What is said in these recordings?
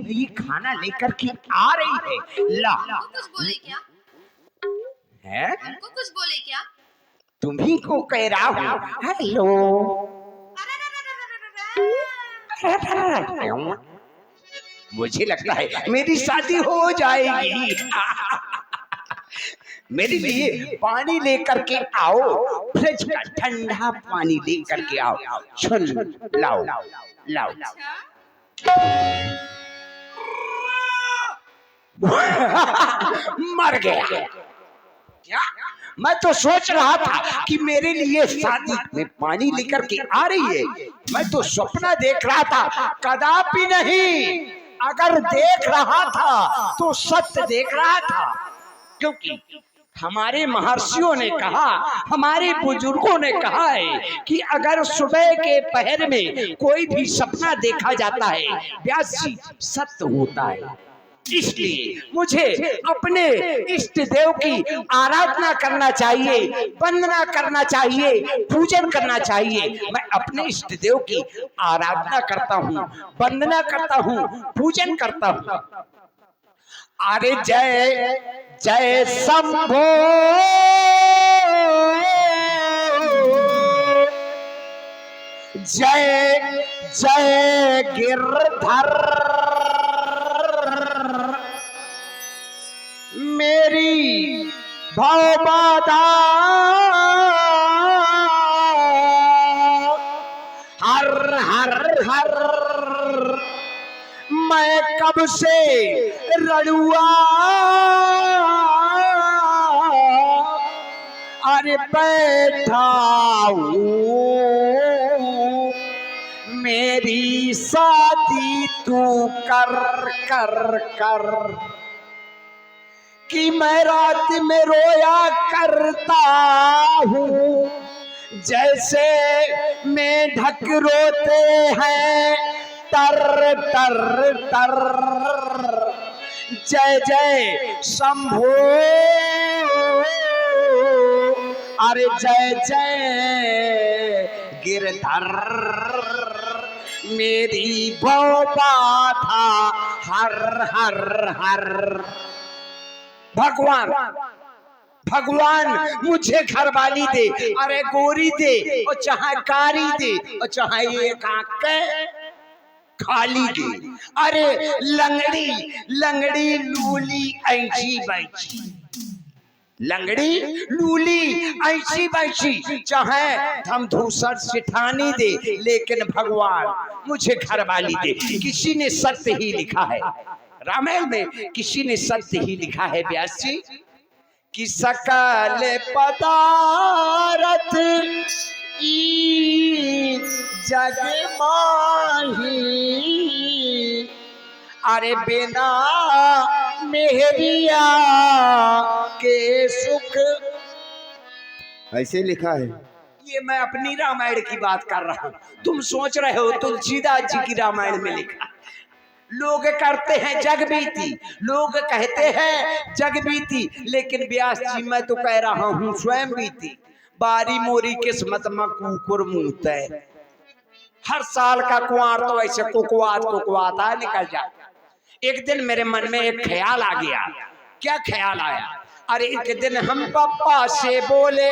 लिए खाना लेकर के आ रही है। ला कुछ बोले क्या? है उनको कुछ बोले क्या? तुम्ही को कह रहा हूँ। हेलो मुझे लगता है मेरी शादी हो जाएगी। मेरे लिए पानी लेकर के आओ, फ्रिज का ठंडा पानी लेकर के आओ। सुन लाओ लाओ। मर गया क्या? मैं तो सोच रहा था कि मेरे लिए शादी में पानी लेकर के आ रही है। मैं तो सपना देख रहा था, कदापि नहीं। अगर देख रहा था तो सत्य देख रहा था, क्योंकि हमारे महर्षियों ने कहा, हमारे बुजुर्गों ने कहा है कि अगर सुबह के पहर में कोई भी सपना देखा जाता है, व्यास जी सत्य होता है। इसलिए मुझे अपने इष्ट देव की आराधना करना चाहिए, वंदना करना चाहिए, पूजन करना चाहिए। मैं अपने इष्ट देव की आराधना करता हूँ, वंदना करता हूँ, पूजन करता हूँ। अरे जय जय शंभो जय जय गिरधर, मेरी भवबाधा हर हर हर। मैं कब से रड़ुआ अरे बैठा हूँ, मेरी शादी तू कर कर कर। कि मैं रात में रोया करता हूँ, जैसे मेढक रोते हैं टर टर टर। जय जय शंभो अरे जय जय गिरधर, मेरी भवबाधा हर हर हर। भगवान भगवान मुझे घरवाली दे, अरे गोरी दे और चाहे कारी दे और चाहे एक आंख खाली दे। अरे लंगड़ी लंगड़ी लूली ऐसी बैची, लंगड़ी लूली ऐसी बैची, चाहे हम धूसर सिठानी दे, लेकिन भगवान मुझे घरवाली दे। किसी ने सत्य ही लिखा है, रामायण में किसी ने सत्य ही लिखा है व्यास जी, कि सकल पदारथ ई जग माही, अरे बिना मेहरिया के सुख। ऐसे लिखा है। ये मैं अपनी रामायण की बात कर रहा हूं, तुम सोच रहे हो तुलसीदास जी की रामायण में लिखा। लोग करते हैं जग बीती, लोग कहते हैं जग बीती, लेकिन व्यास जी मैं तो कह रहा हूं स्वयं बीती। बारी मोरी किस्मत में कुकुर मुंहत है, हर साल का कुआर तो ऐसे कुकवाता है निकल जाता। एक दिन मेरे मन में एक ख्याल आ गया। क्या ख्याल आया? अरे एक दिन हम पापा से बोले,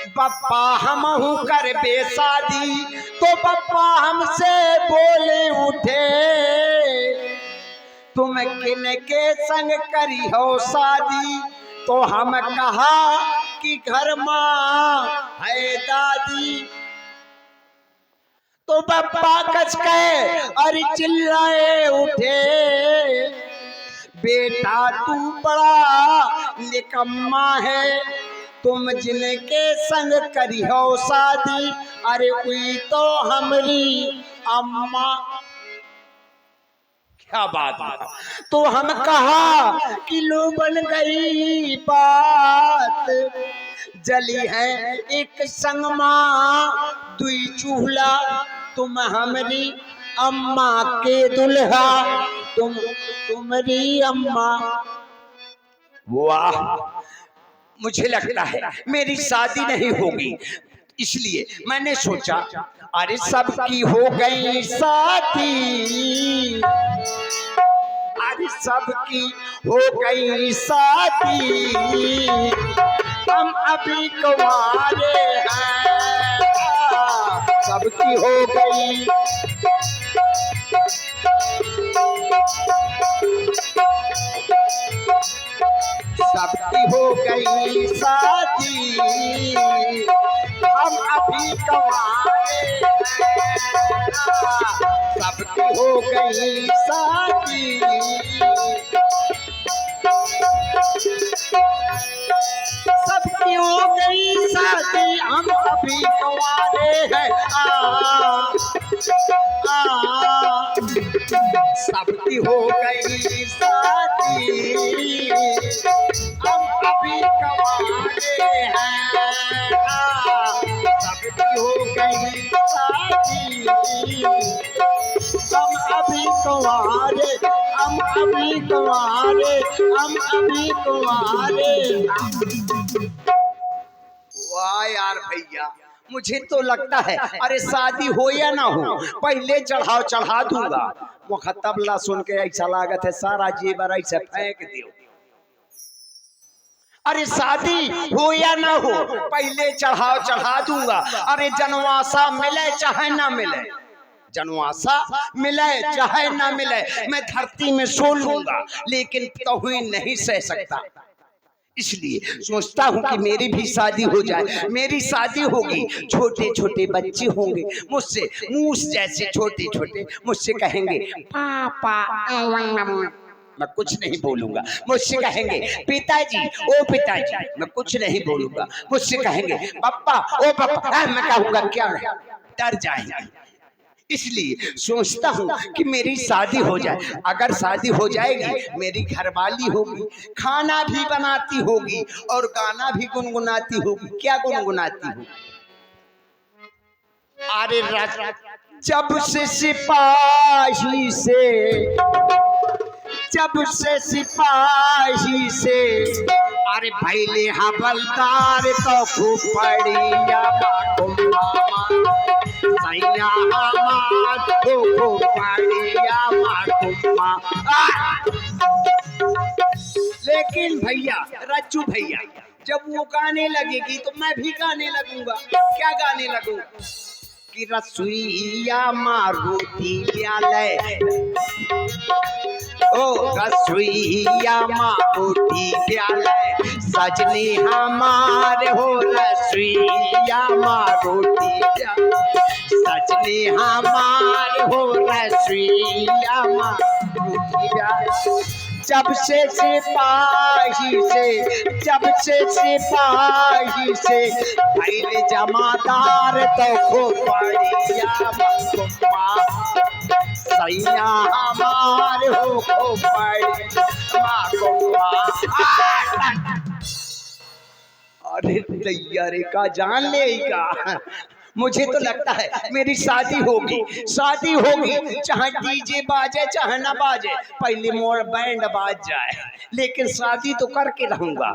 पप्पा हम हूँ कर बेशादी, तो पप्पा हमसे बोले उठे, तुम किन के संग करी हो शादी? तो हम कहा कि घर माँ है दादी। तो पप्पा कस के अरे चिल्लाए उठे, बेटा तू बड़ा निकम्मा है, तुम जिनके संग करी हो शादी, अरे हुई तो हमरी अम्मा। क्या बात है? तो हम कहा कि लो बन गई बात, जली है एक संगमा दुई चूल्हा, तुम हमरी अम्मा के दुल्हा, तुम्हारी अम्मा। वाह, मुझे लगता है मेरी शादी नहीं होगी। इसलिए मैंने सोचा अरे सबकी हो गई शादी, अरे सबकी हो गई शादी, हम अभी कुंवारे हैं, सबकी हो गई। सबकी हो गई शादी, हम अभी कुंवारे हैं, सबकी हो गई शादी। सबकी हो गई शादी, हम अभी कुंवारे हैं, सबकी हो गई शादी, हम अभी कुंवारे हैं, सबकी हो गई शादी, हम अभी कुंवारे, हम अभी कुंवारे, हम अभी कुंवारे। वाह यार भैया, मुझे तो लगता है अरे शादी हो या ना हो पहले चढ़ाव चढ़ा दूंगा। मुख तबला सुन के ऐसा लागत है सारा जेवर ऐसे फेंक दियो। अरे शादी हो या ना हो पहले चढ़ाव चढ़ा दूंगा। अरे जनवासा मिले चाहे ना मिले, जनवासा मिले चाहे ना मिले, मैं धरती में सो लूंगा लेकिन तौहीन नहीं सह सकता। इसलिए सोचता हूँ कि मेरी भी शादी हो जाए। मेरी शादी होगी, छोटे छोटे बच्चे होंगे मुझसे मूस जैसे छोटे छोटे, मुझसे कहेंगे पापा, मैं कुछ नहीं बोलूंगा। मुझसे कहेंगे पिताजी, ओ पिताजी, मैं कुछ नहीं बोलूंगा। मुझसे कहेंगे पापा, ओ पापा, मैं कहूँगा क्या, डर जाएंगे। इसलिए सोचता हूँ कि मेरी शादी हो जाए। अगर शादी हो जाएगी, मेरी घरवाली होगी, खाना भी बनाती होगी और गाना भी गुनगुनाती होगी। क्या गुनगुनाती होगी? अरे जब से सिपाही से, जब से सिपाही से, अरे भैले हवलदार तो खूब पड़िया सैया हमार खूब पड़िया माकुम्मा। लेकिन भैया, रज्जू भैया, जब वो गाने लगेगी तो मैं भी गाने लगूंगा। क्या गाने लगूंगा? कि रसोईया मारूती प्याले, ओ रसोईया मारूती प्याले, सजनी हमारे हो रसोईया मारूती प्याले, सजनी हमारे हो रसोईया मारूती प्याले। जब से सिपाही से, जब से सिपाही से, पहले जमादार तो खूब बढ़िया माकुम्मा, सैया हमारे हो खूब बढ़िया माकुम्मा। अरे तैयारे का जान लेगा। मुझे तो लगता है मेरी शादी होगी, शादी होगी, चाहे डीजे बाजे चाहे ना बाजे, पहले मोर बैंड बाज जाए, लेकिन शादी तो करके रहूंगा।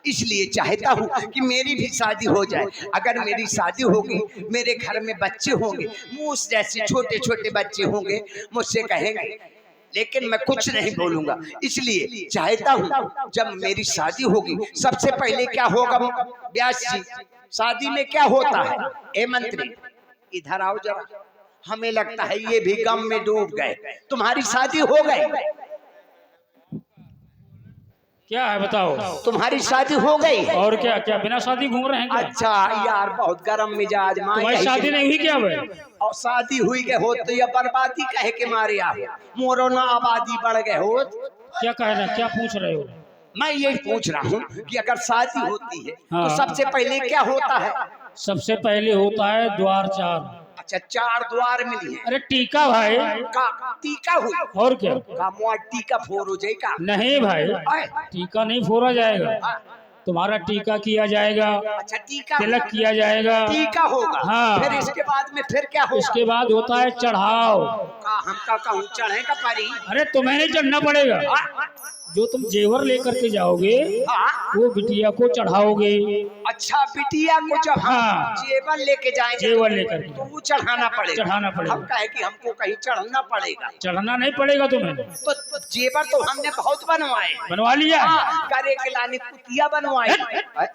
इसलिए चाहता हूँ कि मेरी भी शादी हो जाए। अगर मेरी शादी होगी, मेरे घर में बच्चे होंगे, मूस जैसे छोटे छोटे बच्चे होंगे, मुझसे कहेंगे, लेकिन मैं कुछ नहीं बोलूंगा। इसलिए चाहता हूँ जब मेरी शादी होगी, सबसे पहले क्या होगा व्यास जी, शादी में क्या होता है? ए मंत्री, इधर आओ जरा। हमें लगता है ये भी गम में डूब गए। तुम्हारी शादी हो गई? क्या है बताओ? तुम्हारी शादी हो गई? और क्या क्या बिना शादी घूम रहे हैं क्या? अच्छा यार, बहुत गर्म मिजाज। तुम्हारी शादी नहीं हुई क्या भाई? और शादी हुई के हो तो ये बर्बादी कहे के मारे आप मोरो ना आबादी बढ़ गए हो। क्या कहना, क्या पूछ रहे हो? मैं यही पूछ रहा हूँ कि अगर शादी होती है हाँ। तो सबसे पहले क्या होता है? सबसे पहले होता है द्वार चार। अच्छा, 4 द्वार मिली है। अरे टीका भाई। का टीका हुई? और क्या? का मुआ टीका फोर हो जाएगा? नहीं भाई, टीका नहीं फोड़ा जाएगा, तुम्हारा टीका किया जाएगा। अच्छा, टीका, तिलक किया जाएगा, टीका होगा। हाँ। फिर इसके बाद में फिर क्या होगा? इसके बाद होता है चढ़ाव। का हमका कहूँ चढ़े का परी? अरे तुम्हें नहीं चढ़ना पड़ेगा, जो तुम जेवर लेकर के जाओगे हाँ। वो बिटिया को चढ़ाओगे। अच्छा, बिटिया को जब हम हाँ। जेवर लेके जाएंगे जेवर लेकर के तो वो चढ़ाना पड़ेगा। चढ़ाना पड़ेगा। हम कहे कि हमको कहीं चढ़ना पड़ेगा, चढ़ना नहीं पड़ेगा तुम्हें। तो जेवर तो हमने बहुत बनवाए। बनवा लिया। हाँ, करे के लाने कुतिया बनवाई।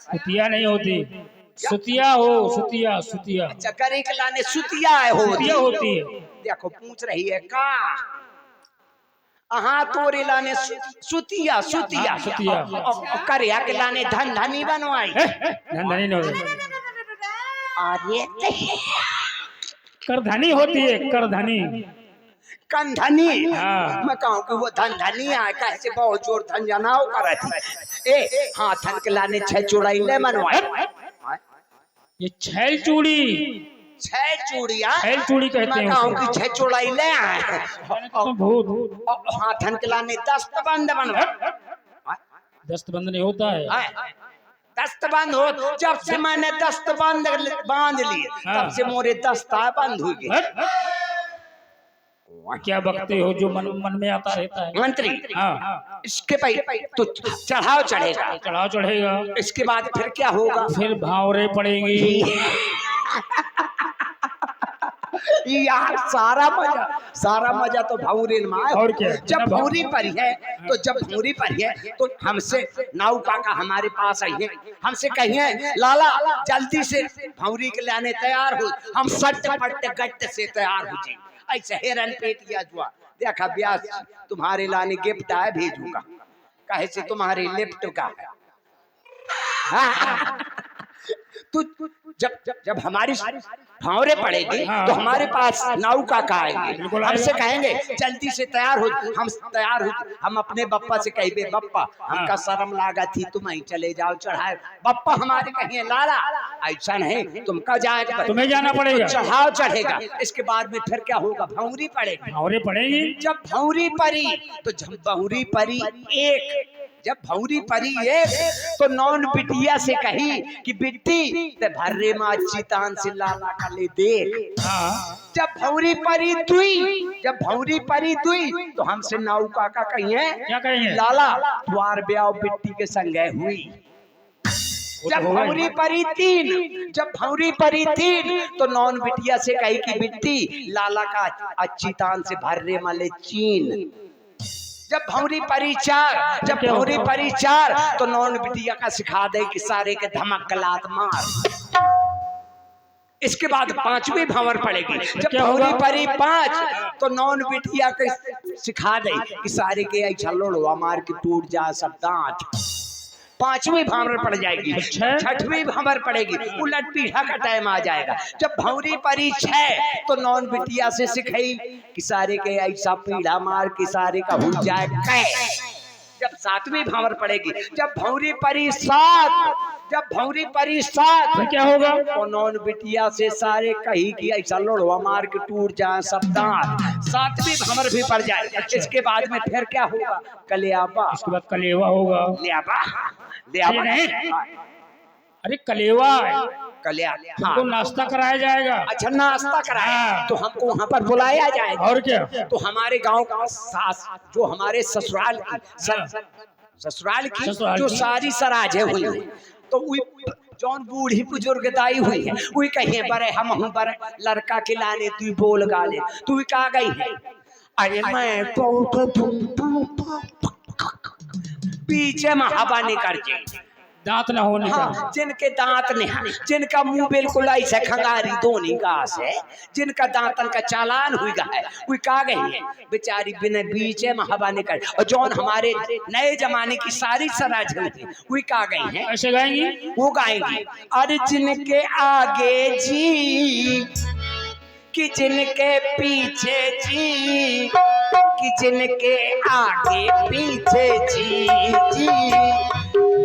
सुतिया नहीं होती, सुतिया हो, सुतिया सुतिया। अच्छा, करे के लाने सुतिया है सुतिया होती है। देखो पूछ रही है का, हाँ तोरे लाने सुतिया सुतिया सुतिया। और करिया के लाने धन धनी बनवाई। धनी नहीं होती, अरे करधनी होती है, करधनी। कंधनी। हाँ। मैं कहूँ कि वो धन धनी है, कैसे बहुत जोर धन जनाओ कर थी। ए हाँ, धन के लाने 6 चूड़ाई ले बनवाई। ये छैल चूड़ी, 6 चूड़िया, छैल चूड़ी कहते मैं हैं कहूँ उसको। कि 6 चूड़ाई ले आए। तो भूत हाँ, धन के लाने दस्तबंद बनवाई। दस्तबंद नहीं होता है। दस्तबंद हो, जब से मैंने दस्तबंद बांध लिए तब से मोरे दस्ता बंद हो गए। क्या बकते हो जो मन में आता रहता है। मंत्री, हाँ। इसके भाई तो चढ़ाव चढ़ेगा, चढ़ाव चढ़ेगा, इसके बाद फिर क्या होगा? फिर भावरे पड़ेंगी। यार सारा मजा तो भौरी में आए। और क्या? जब भौरी पर है तो हमसे नाऊ काका हमारे पास आई है, हमसे कहिए लाला जल्दी से भौरी के लाने तैयार हो, हम सट पट गट से तैयार हो जी। ऐसे हेरन पेटिया जुआ देखा ब्यास तुम्हारे लाने गिफ्ट आए भेजूंगा, कहे से तुम्हारे लिफ्ट का है। तू जब हमारी भावरे पड़ेगी तो हमारे पास नाऊ काका आएंगे, हमसे कहेंगे जल्दी से तैयार हो। हम तैयार हो, हम अपने बप्पा से कहेंगे बप्पा हमका शर्म लागा थी, तुम ही चले जाओ चढ़ाए। बप्पा हमारे कहिए लाला ऐसा नहीं, तुमका जाएगा, तुम्हें जाना पड़ेगा, चढ़ाव चढ़ेगा। इसके बाद में फिर क्या होगा? भौरी पड़ेगी। भावरे पड़ेगी। जब भौरी परी तो जब भौरी परी एक, जब भौरी परी एक तो नौन बिटिया से कही कि बिट्टी ते भर्रे माँ चितान से लाला का ले देख। हाँ। जब भौरी परी दुई तो हमसे नाऊ काका कहिए क्या कहेंगे? लाला द्वार ब्याह बिट्टी के संगे हुई। जब भौरी परी तीन तो नौन बिटिया से कही कि बिट्टी लाला का अचितान से भर्रे मले चीन। जब भौरी परी चार तो नौन बिटिया का सिखा दे कि सारे के धमक लात मार। इसके बाद 5वीं भंवर पड़ेगी। जब भौरी परी 5 तो नौन बिटिया के सिखा दे कि सारे के ऐसा लोड़वा मार के टूट जा सब दांत। 5वीं भंवर पड़ जाएगी। 6वीं भंवर पड़ेगी, उलट पीढ़ा का टाइम आ जाएगा। जब भौरी परी 6 तो नौन बिटिया से सिखाई कि सारे के ऐसा पीढ़ा मार कि सारे का हो जाए कै। जब 7वीं भंवर पड़ेगी, जब भौरी परी 7 फिर क्या होगा? तो नौन बिटिया से सारे कही कि ऐसा लोड़वा मार के टूट जाए सब दांत। 7वीं भंवर भी पड़ जाए। इसके बाद में फिर क्या होगा? कलेवा। इसके बाद कलेवा होगा। लेवा नहीं, अरे कलेवा हाँ। नाश्ता कराया जाएगा। अच्छा, नाश्ता कराया हाँ। तो हमको वहाँ पर बुलाया जाएगा। और क्या? तो हमारे गांव का सास जो हमारे ससुराल की जो सारी सराजे हुई है, तो जौन बूढ़ी बुजुर्ग दाई हुई है वही कहिए बड़े हम हूँ बड़े लड़का के लाने तू बोल गाले तू का गई है। अरे मैं पीछे में हवा निकल जाए, दांत ना होने का। हाँ, जिनके दांत नहीं, जिनका मुंह बिल्कुल ऐसे खंगारी दोनी घास है, जिनका दांतन का चालान हुई गा है वही का गई है बेचारी बिना बीचे में हवा निकल। और जौन हमारे नए जमाने की सारी सराज वही का गई है। ऐसे गाएंगी? वो गाएंगी अरे जिनके आगे जी कि जिनके पीछे जी, कि जिनके आगे पीछे जी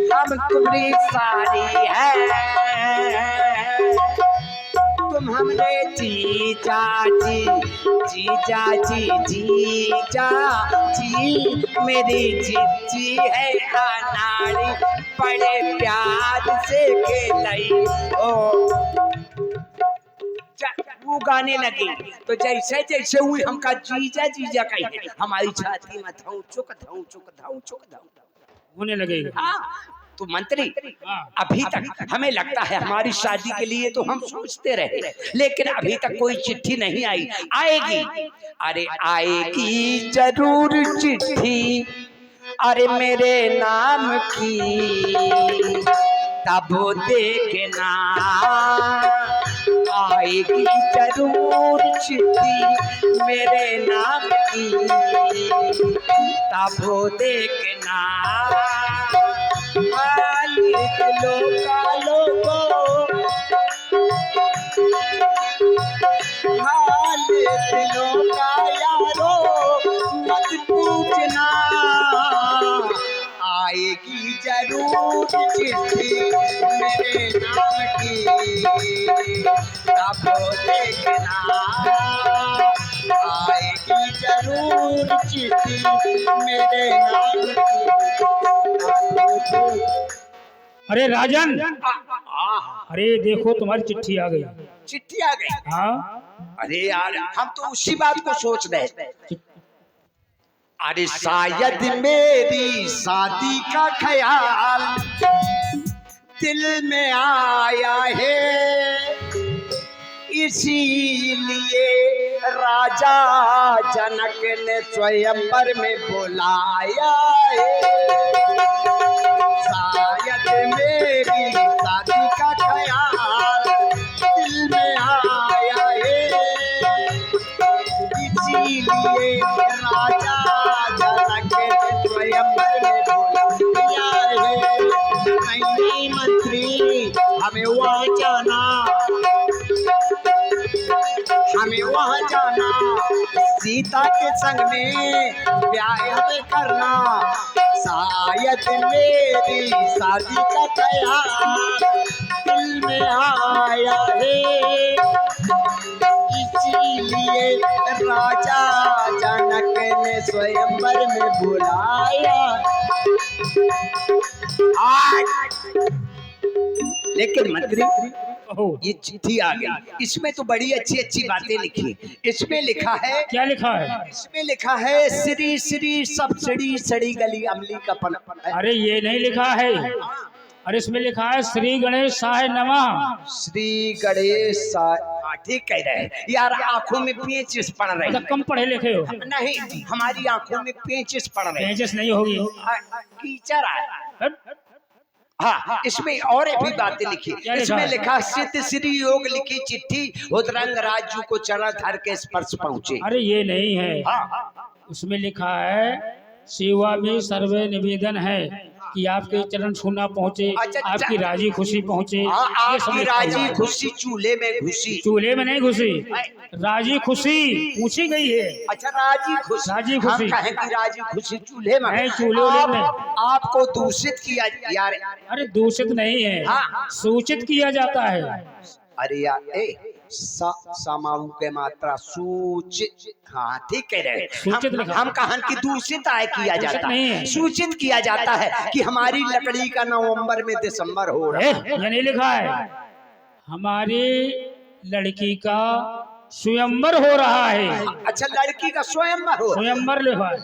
हम तुम्हारी सारी है, तुम हमरे जीजा जी मेरी जीजी है अनाड़ी बड़े प्यार से खेलाई। ओ वो गाने लगे तो जैसे जैसे हुई हमका जीजा जीजा कही हमारी छाती में धाऊ चुक धाऊ चुक धाऊ चुक धाऊ होने लगेगा। हाँ तो मंत्री हाँ। अभी तक हमें लगता है हमारी शादी के लिए तो हम सोचते रहे लेकिन अभी तक कोई चिट्ठी नहीं आई। आएगी, अरे आएगी जरूर चिट्ठी, अरे मेरे नाम की तब देखना, आएगी जरूर चिट्ठी मेरे नाम की तब देखना, मालिक लोका लोगो, मालिक लोका यारो मत पूछना, आएगी जरूर चिट्ठी मेरे नाम की तब देखना, आएगी जरूर चिट्ठी मेरे नाम की। अरे राजन, अरे देखो तुम्हारी चिट्ठी आ गई। चिट्ठी आ गई? हाँ। अरे यार हम तो उसी बात को सोच रहे। अरे शायद मेरी शादी का ख्याल दिल में आया है, इसीलिए राजा जनक ने स्वयंवर में बुलाया है। शायद मेरी शादी का ख्याल दिल में आया है, इसीलिए राजा जनक ने स्वयंवर में बुलाया है। नहीं मंत्री, हमें वहाँ जाना, हमें वहाँ जाना, सीता के संग में ब्याह करना, शायद मेरी शादी का ख्याल दिल में आया है, इसीलिए राजा जनक ने स्वयंवर में बुलाया। लेकिन मंत्री ये चिट्ठी आ गई, इसमें तो बड़ी अच्छी अच्छी बातें लिखी। इसमें लिखा है, क्या लिखा है? इसमें लिखा है श्री श्री सब सड़ी सड़ी गली अमली का पन। अरे ये नहीं लिखा है, अरे इसमें लिखा है श्री गणेश साय नमः। श्री गणेश साय, ठीक कह रहे हैं यार, आंखों में पेचिस पड़ रहे हैं। कम पढ़े लिखे हो? नहीं, हमारी आंखों में पेचिस पड़ रहे हैं। पेचिस नहीं होगी, कीचड़ आया। हाँ, इसमें और भी बातें लिखी। इसमें लिखा सिद्ध श्री योग लिखी चिट्ठी उदरंग राजू को चरण धर के स्पर्श पहुँचे। अरे ये नहीं है। हाँ, उसमें लिखा है सेवा में सर्वे निवेदन है कि आपके चरण छूना पहुँचे, आपकी राजी खुशी पहुँचे। आपकी राजी खुशी चूल्हे में घुसी, चूल्हे में नहीं घुसी, राजी खुशी पूछी गई है। अच्छा, राजी खुशी, राजी खुशी कहें कि राजी खुशी चूल्हे में नहीं, चूल्हे में आपको दूषित किया यार। अरे दूषित नहीं है, सूचित किया जाता है। अरे यार समाऊ के मात्रा सूचित, हाँ ठीक कह रहे हैं। हम कहन की दूषित आय किया जाता है, सूचित किया जाता है कि हमारी लकड़ी का नवंबर में दिसंबर हो रहा है। ये नहीं लिखा है हमारी लड़की का स्वयंवर हो रहा है। अच्छा, लड़की का स्वयंवर हो, स्वयंवर लिखा है।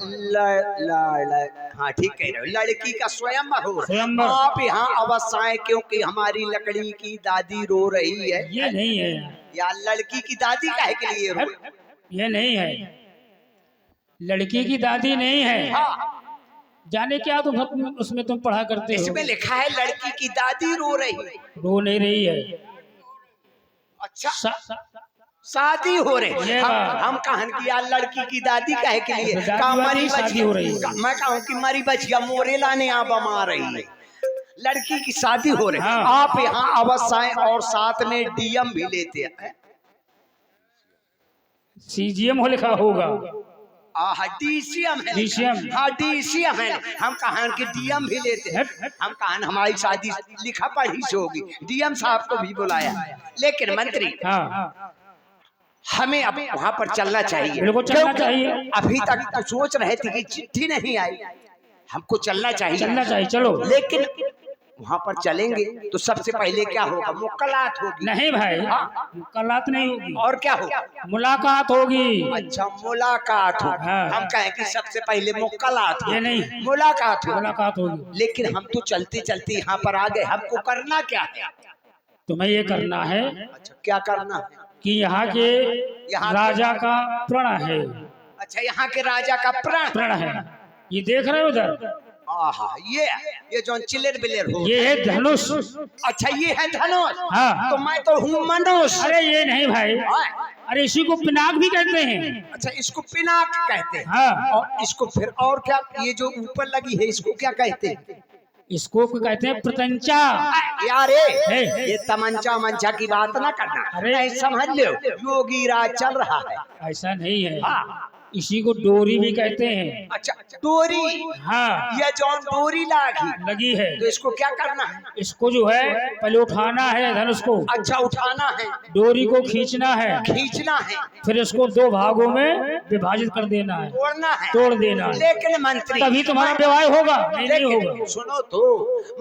हाँ ठीक कह रहे हो, लड़की का स्वयंवर हो। स्वयंवर। आप यहाँ अवश्य आए क्योंकि हमारी लकड़ी की दादी रो रही है। ये नहीं है यार, लड़की की दादी काहे के लिए रो? ये नहीं है, लड़की की दादी नहीं है। जाने क्या तुम उसमें तुम पढ़ा करते हो? इसमें लिखा है लड़की की दादी रो रही है। रो नहीं रही है। अच्छा, शादी हो रही। हम कहन की यार लड़की की दादी काहे के लिए? शादी हो रही है। मैं कहूँ कि मरी बचिया मोरे लाने आप बमा रही है, लड़की की शादी हो रही। हाँ। आप यहाँ अवश्य आए और साथ में डीएम भी लेते हैं। सीजीएम हो लिखा होगा। डीसीएम है। डीसीएम। हाँ डीसीएम है। हम कहन की डीएम भी लेते हैं। हम कहन हमारी शादी लिखा पढ़ी से होगी, डीएम साहब को भी बुलाया। लेकिन मंत्री हाँ, हमें अब वहाँ पर चलना चाहिए। बिल्कुल चलना चाहिए। अभी तक तो सोच रहे थे कि चिट्ठी नहीं आई, हमको चलना चाहिए। चलना चाहिए, चलो। लेकिन वहाँ पर चलेंगे तो सबसे पहले क्या होगा? मुलाकात होगी। नहीं भाई, मुलाकात नहीं होगी, और क्या होगा? मुलाकात होगी। अच्छा, मुलाकात होगी। हाँ। हम कहें कि सबसे पहले मुलाकात ये होगी। नहीं, मुलाकात होगी। मुलाकात होगी। लेकिन हम तो चलते चलते यहाँ पर आ गए, हमको करना क्या है? तुम्हें ये करना है अच्छा, क्या करना है? कि यहाँ के राजा का प्रण है, अच्छा, यहाँ के राजा का प्राण। प्रण है। ये देख रहे हो उधर, आहा, ये जो चिलेर बिलेर हो, ये है धनुष। अच्छा, ये है धनुष। हाँ। तो मैं तो हूँ मनुष्य। अरे ये नहीं भाई, हाँ। अरे इसी को पिनाक भी कहते हैं। अच्छा, इसको पिनाक कहते हैं। हाँ। और इसको फिर और क्या? ये जो ऊपर लगी है इसको क्या कहते हैं? इसको कहते हैं प्रतंचा। यार हे। ये तमंचा मंचा की बात ना करना। अरे। नहीं, समझ लो, योगी राज चल रहा है। ऐसा नहीं है, हाँ। इसी को डोरी भी कहते हैं। अच्छा, डोरी। हाँ, ये जो डोरी लगी लगी है, तो इसको क्या करना है? इसको जो है पहले उठाना है धनुष को, अच्छा, उठाना है, डोरी को खींचना है, खींचना है, फिर इसको 2 भागों में विभाजित कर देना है, तोड़ना है, तोड़ देना है। लेकिन मंत्री, तभी तुम्हारा विवाह होगा, नहीं होगा। सुनो तो,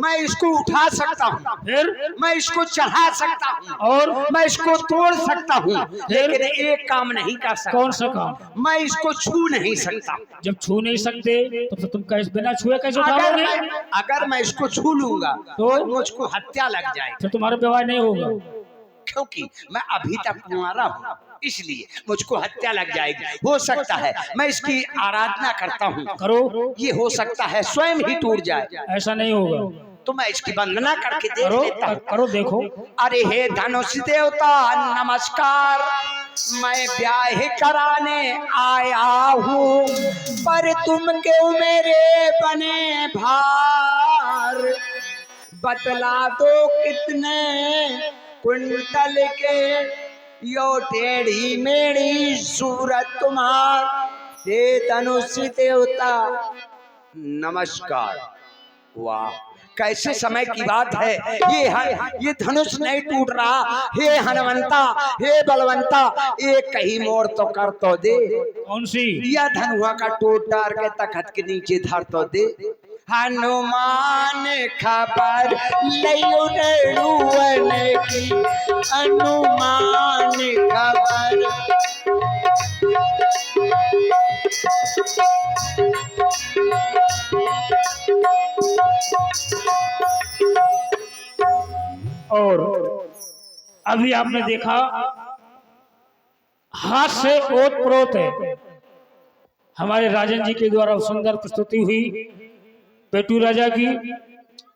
मैं इसको उठा सकता हूँ, फिर मैं इसको चढ़ा सकता हूँ, और मैं इसको तोड़ सकता हूँ, लेकिन एक काम नहीं कर सकता। कौन सा काम? मैं इसको छू नहीं सकता। जब छू नहीं सकते तो फिर तुम कैसे बिना छुए कैसे अगर उठाओगे? अगर मैं इसको छू लूंगा तो मुझको हत्या लग जाएगी, फिर तुम्हारा विवाह नहीं होगा। क्योंकि मैं अभी तक कुंवारा हूँ, इसलिए मुझको हत्या लग जाएगी। हो सकता है मैं इसकी आराधना करता हूँ, करो, ये हो सकता है स्वयं ही टूट जाए, ऐसा नहीं होगा। तो मैं इसकी वंदना करके देख करो, लेता हूँ। करो, देखो। अरे हे धनुष देवता नमस्कार, मैं ब्याह कराने आया हूँ, पर तुम क्यों मेरे बने भार? बतला दो कितने कुंटल के यो टेढ़ी मेढ़ी सूरत तुम्हार, हे धनुष देवता नमस्कार। वाह, कैसे समय की बात है। ये धनुष नहीं टूट रहा। हे हनुमंता, हे बलवंता, एक कहीं मोड़ तो कर तो दे। कौन सी? या धनुआ का टोटार के तखत के नीचे धर तो दे। हनुमान खबर लियो रेणुवन की, हनुमान खबर। और अभी आपने देखा हाथ से ओत प्रोत है, हमारे राजन जी के द्वारा सुंदर प्रस्तुति हुई पेटू राजा की।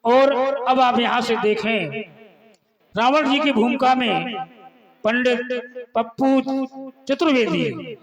और अब आप यहाँ से देखें रावण जी की भूमिका में पंडित पप्पू चतुर्वेदी